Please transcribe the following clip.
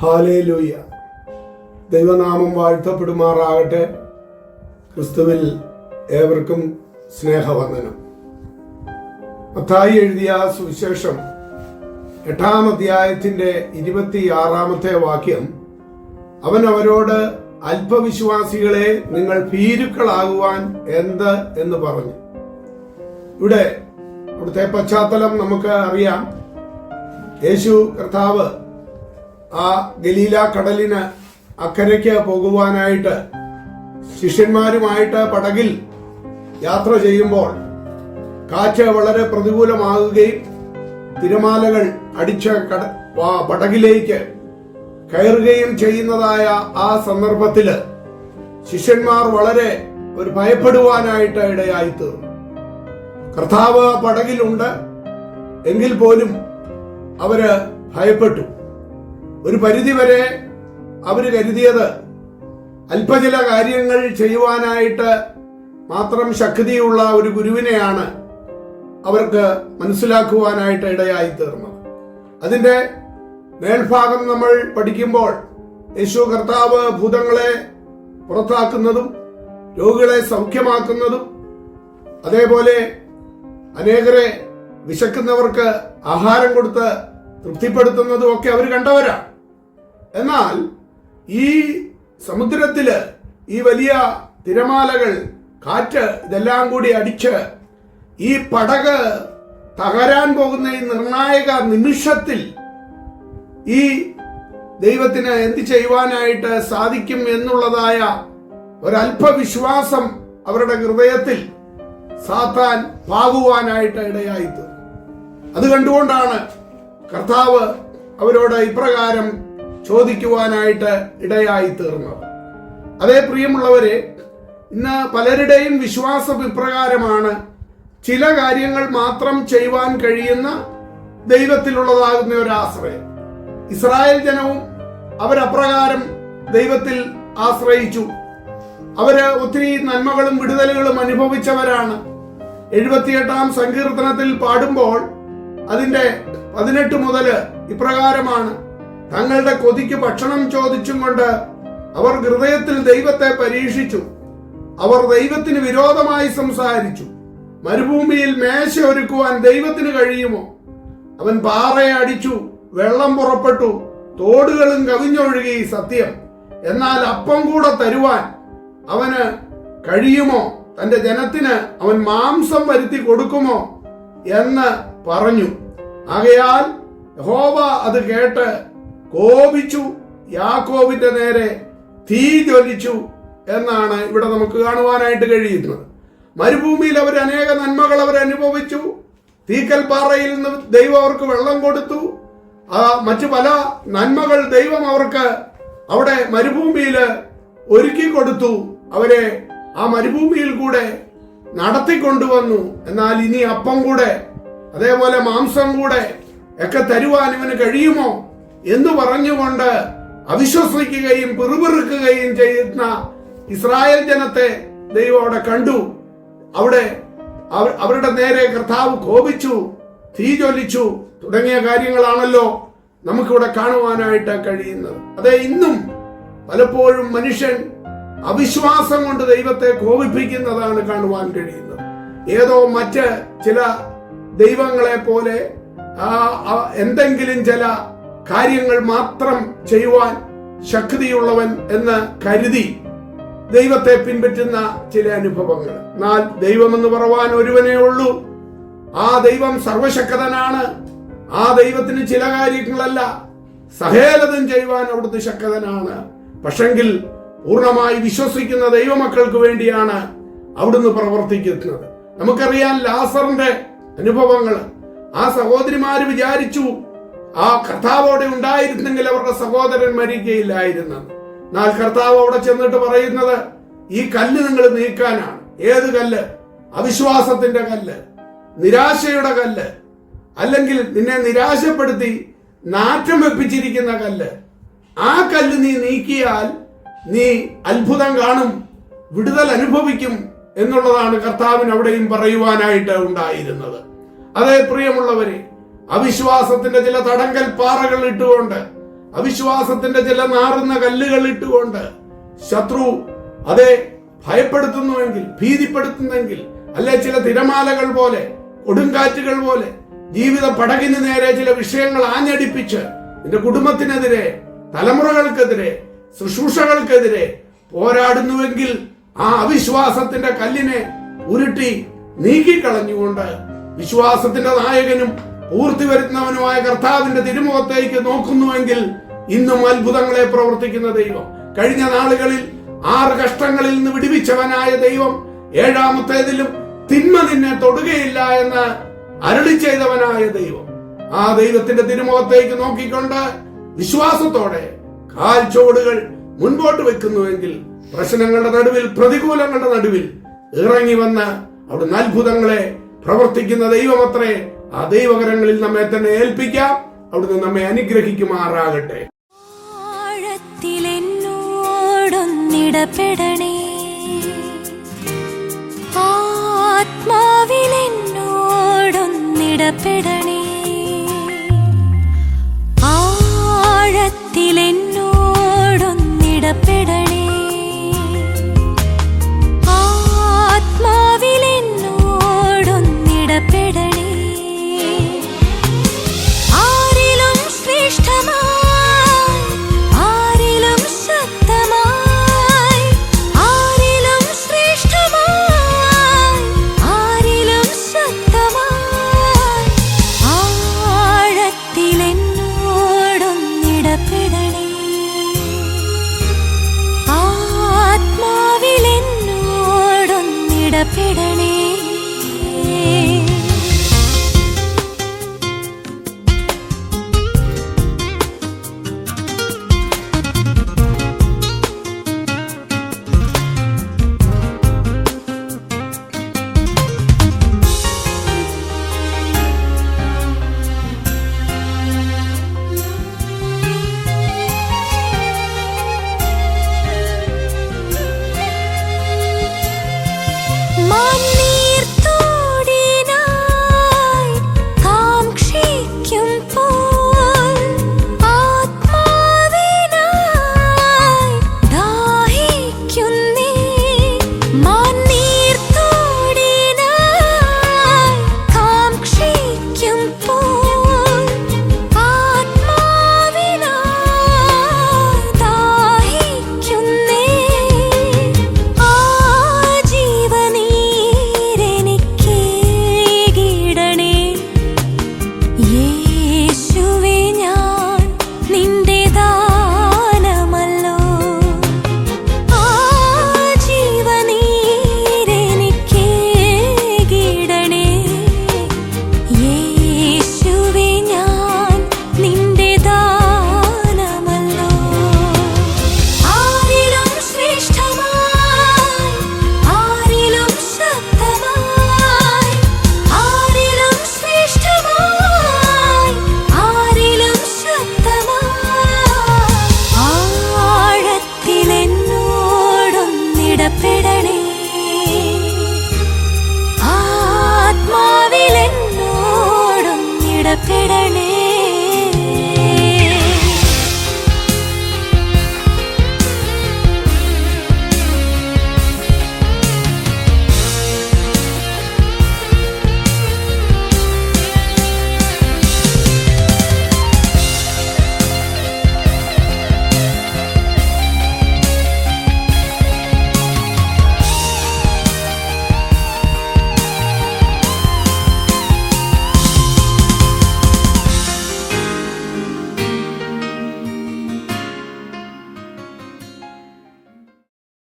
Hallelujah. ദൈവനാമം വാഴ്ത്തപ്പെടുമാറാകട്ടെ. ക്രിസ്തുവിൽ ഏവർക്കും സ്നേഹവന്ദനം. മത്തായി എഴുതിയ സുവിശേഷം 8-ാം അധ്യായത്തിന്റെ 26-ാമത്തെ വാക്യം, അവൻ അവരോട്, അല്പവിശ്വാസികളെ, നിങ്ങൾ ഭീരുക്കളാകുവാൻ എന്ത് എന്ന് പറഞ്ഞു. ഇവിടുത്തെ പശ്ചാത്തലം നമുക്ക് അറിയാം. യേശു കർത്താവ് ആ ഗലീല കടലിന് അക്കരയ്ക്ക് പോകുവാനായിട്ട് ശിഷ്യന്മാരുമായിട്ട് പടകിൽ യാത്ര ചെയ്യുമ്പോൾ കാറ്റ് വളരെ പ്രതികൂലമാകുകയും തിരമാലകൾ അടിച്ച് പടകിലേക്ക് കയറുകയും ചെയ്യുന്നതായ ആ സന്ദർഭത്തില് ശിഷ്യന്മാർ വളരെ ഭയപ്പെടുവാനായിട്ട് ഇടയായിത്തീർന്നു. കർത്താവ് പടകിലുണ്ട് എങ്കിൽ പോലും അവര് ഭയപ്പെട്ടു. ഒരു പരിധിവരെ അവര് കരുതിയത് അല്പചില കാര്യങ്ങൾ ചെയ്യുവാനായിട്ട് മാത്രം ശക്തിയുള്ള ഒരു ഗുരുവിനെയാണ് അവർക്ക് മനസ്സിലാക്കുവാനായിട്ട് ഇടയായി തീർന്നത്. അതിന്റെ മേൽഭാഗം നമ്മൾ പഠിക്കുമ്പോൾ യേശു കർത്താവ് ഭൂതങ്ങളെ പുറത്താക്കുന്നതും രോഗികളെ സൗഖ്യമാക്കുന്നതും അതേപോലെ അനേകരെ വിശക്കുന്നവർക്ക് ആഹാരം കൊടുത്ത് തൃപ്തിപ്പെടുത്തുന്നതും ഒക്കെ അവർ കണ്ടവരാണ്. എന്നാൽ ഈ സമുദ്രത്തില് ഈ വലിയ തിരമാലകൾ, കാറ്റ്, ഇതെല്ലാം കൂടി അടിച്ച് ഈ പടക് തകരാൻ പോകുന്ന ഈ നിർണായക നിമിഷത്തിൽ ഈ ദൈവത്തിന് എന്ത് ചെയ്യുവാനായിട്ട് സാധിക്കും എന്നുള്ളതായ ഒരല്പവിശ്വാസം അവരുടെ ഹൃദയത്തിൽ സാത്താൻ പാകുവാനായിട്ട് ഇടയായിത്തീർന്നു. അത് കണ്ടുകൊണ്ടാണ് കർത്താവ് അവരോട് ഇപ്രകാരം ചോദിക്കുവാനായിട്ട് ഇടയായി തീർന്നത്. അതേ പ്രിയമുള്ളവരെ, ഇന്ന് പലരുടെയും വിശ്വാസം ഇപ്രകാരമാണ്: ചില കാര്യങ്ങൾ മാത്രം ചെയ്യുവാൻ കഴിയുന്ന ദൈവത്തിലുള്ളതാകുന്ന ഒരു ആശ്രയം. ഇസ്രായേൽ ജനവും അവരപ്രകാരം ദൈവത്തിൽ ആശ്രയിച്ചു. അവര് ഒത്തിരി നന്മകളും വിടുതലുകളും അനുഭവിച്ചവരാണ്. 78-ാം സങ്കീർത്തനത്തിൽ പാടുമ്പോൾ അതിന്റെ 18 മുതൽ ഇപ്രകാരമാണ്: തങ്ങളുടെ കൊതിക്ക് ഭക്ഷണം ചോദിച്ചും കൊണ്ട് അവർ ഹൃദയത്തിൽ ദൈവത്തെ പരീക്ഷിച്ചു. അവർ ദൈവത്തിന് വിരോധമായി സംസാരിച്ചു. മരുഭൂമിയിൽ മേശ ഒരുക്കുവാൻ ദൈവത്തിന് കഴിയുമോ? അവൻ പാറയെ അടിച്ചു, വെള്ളം പുറപ്പെട്ടു, തോടുകളും കവിഞ്ഞൊഴുകി. സത്യം, എന്നാൽ അപ്പം കൂടെ തരുവാൻ അവന് കഴിയുമോ? തന്റെ ജനത്തിന് അവൻ മാംസം വരുത്തി കൊടുക്കുമോ എന്ന് പറഞ്ഞു. ആകയാൽ യഹോവ അത് കേട്ട് കോപിച്ചു, യാക്കോബിന്റെ നേരെ തീ ജ്വലിച്ചു എന്നാണ് ഇവിടെ നമുക്ക് കാണുവാനായിട്ട് കഴിയുന്നത്. മരുഭൂമിയിൽ അവർ അനേക നന്മകൾ അവർ അനുഭവിച്ചു. തീക്കൽപ്പാറയിൽ നിന്ന് ദൈവം അവർക്ക് വെള്ളം കൊടുത്തു. മറ്റു പല നന്മകൾ ദൈവം അവർക്ക് അവിടെ മരുഭൂമിയിൽ ഒരുക്കി കൊടുത്തു. അവരെ ആ മരുഭൂമിയിൽ കൂടെ നടത്തിക്കൊണ്ടുവന്നു. എന്നാൽ ഇനി അപ്പം കൂടെ അതേപോലെ മാംസം കൂടെ ഒക്കെ തരുവാൻ ഇവന് കഴിയുമോ എന്ന് പറഞ്ഞുകൊണ്ട് അവിശ്വസിക്കുകയും പിറുപിറുക്കുകയും ചെയ്യുന്ന ഇസ്രായേൽ ജനത്തെ ദൈവം അവിടെ കണ്ടു. അവിടെ അവരുടെ നേരെ കർത്താവ് കോപിച്ചു, തീ ജ്വലിച്ചു തുടങ്ങിയ കാര്യങ്ങളാണല്ലോ നമുക്കിവിടെ കാണുവാനായിട്ട് കഴിയുന്നത്. അതെ, ഇന്നും പലപ്പോഴും മനുഷ്യൻ അവിശ്വാസം കൊണ്ട് ദൈവത്തെ കോപിപ്പിക്കുന്നതാണ് കാണുവാൻ കഴിയുന്നത്. ഏതോ മറ്റ് ചില ദൈവങ്ങളെ പോലെ എന്തെങ്കിലും ചില കാര്യങ്ങൾ മാത്രം ചെയ്യുവാൻ ശക്തിയുള്ളവൻ എന്ന് കരുതി ദൈവത്തെ പിൻപറ്റുന്ന ചില അനുഭവങ്ങൾ. എന്നാൽ ദൈവമെന്ന് പറയുവാൻ ഒരുവനേ ഉള്ളൂ. ആ ദൈവം സർവശക്തനാണ്. ആ ദൈവത്തിന് ചില കാര്യങ്ങളല്ല, സകലതും ചെയ്യുവാൻ അവിടുത്തെ ശക്തനാണ്. പക്ഷെങ്കിൽ പൂർണ്ണമായി വിശ്വസിക്കുന്ന ദൈവമക്കൾക്ക് വേണ്ടിയാണ് അവിടുന്ന് പ്രവർത്തിക്കുന്നത്. നമുക്കറിയാം ലാസറിന്റെ അനുഭവങ്ങൾ. ആ സഹോദരിമാര് വിചാരിച്ചു ആ കർത്താവോടെ ഉണ്ടായിരുന്നെങ്കിൽ അവരുടെ സഹോദരൻ മരിക്കുകയില്ലായിരുന്നു. എന്നാൽ കർത്താവ് അവിടെ ചെന്നിട്ട് പറയുന്നത്, ഈ കല്ല് നിങ്ങൾ നീക്കാനാണ്. ഏത് കല്ല്? അവിശ്വാസത്തിന്റെ കല്ല്, നിരാശയുടെ കല്ല്, അല്ലെങ്കിൽ നിന്നെ നിരാശപ്പെടുത്തി നാറ്റം വെപ്പിച്ചിരിക്കുന്ന കല്ല്. ആ കല്ല് നീ നീക്കിയാൽ നീ അത്ഭുതം കാണും, വിടുതൽ അനുഭവിക്കും എന്നുള്ളതാണ് കർത്താവിന് അവിടെയും പറയുവാനായിട്ട് ഉണ്ടായിരുന്നത്. അതേ പ്രിയമുള്ളവരെ, അവിശ്വാസത്തിന്റെ ചില തടങ്കൽ പാറകൾ ഇട്ടുകൊണ്ട് അവിശ്വാസത്തിന്റെ ചില നാറുന്ന കല്ലുകൾ ഇട്ടുകൊണ്ട് ശത്രു അതെ ഭയപ്പെടുത്തുന്നുവെങ്കിൽ, ഭീതിപ്പെടുത്തുന്നെങ്കിൽ, അല്ലെ ചില തിരമാലകൾ പോലെ, കൊടുങ്കാറ്റുകൾ പോലെ ജീവിത പടകിന് നേരെ ചില വിഷയങ്ങൾ ആഞ്ഞടിപ്പിച്ച് നിന്റെ കുടുംബത്തിനെതിരെ, തലമുറകൾക്കെതിരെ, ശുശ്രൂഷകൾക്കെതിരെ പോരാടുന്നുവെങ്കിൽ ആ അവിശ്വാസത്തിന്റെ കല്ലിനെ ഉരുട്ടി നീക്കിക്കളഞ്ഞുകൊണ്ട് വിശ്വാസത്തിന്റെ നായകനും പൂർത്തി വരുത്തുന്നവനുമായ കർത്താവിന്റെ തിരുമുഖത്തേക്ക് നോക്കുന്നുവെങ്കിൽ ഇന്നും അത്ഭുതങ്ങളെ പ്രവർത്തിക്കുന്ന ദൈവം, കഴിഞ്ഞ നാളുകളിൽ 6 കഷ്ടങ്ങളിൽ നിന്ന് വിടുവിച്ചവനായ ദൈവം 7ാമത്തേതിലും തിന്മ നിന്നെ തൊടുകയില്ല എന്ന് അരുളി ചെയ്തവനായ ദൈവം, ആ ദൈവത്തിന്റെ തിരുമുഖത്തേക്ക് നോക്കിക്കൊണ്ട് വിശ്വാസത്തോടെ കാൽച്ചുവടുകൾ മുൻപോട്ട് വെക്കുന്നുവെങ്കിൽ പ്രശ്നങ്ങളുടെ നടുവിൽ, പ്രതികൂലങ്ങളുടെ നടുവിൽ ഇറങ്ങി വന്ന് അവിടുന്ന് അത്ഭുതങ്ങളെ പ്രവർത്തിക്കുന്ന ദൈവമത്രേ. ആ ദൈവകരങ്ങളിൽ നമ്മെ തന്നെ ഏൽപ്പിക്കാം. അവിടുന്ന് നമ്മെ അനുഗ്രഹിക്കുമാറാകട്ടെ. ആഴത്തിലെന്നോടൊന്നിടപെടണേ, ആത്മാവിലെന്നോടൊന്നിടപെടണേ.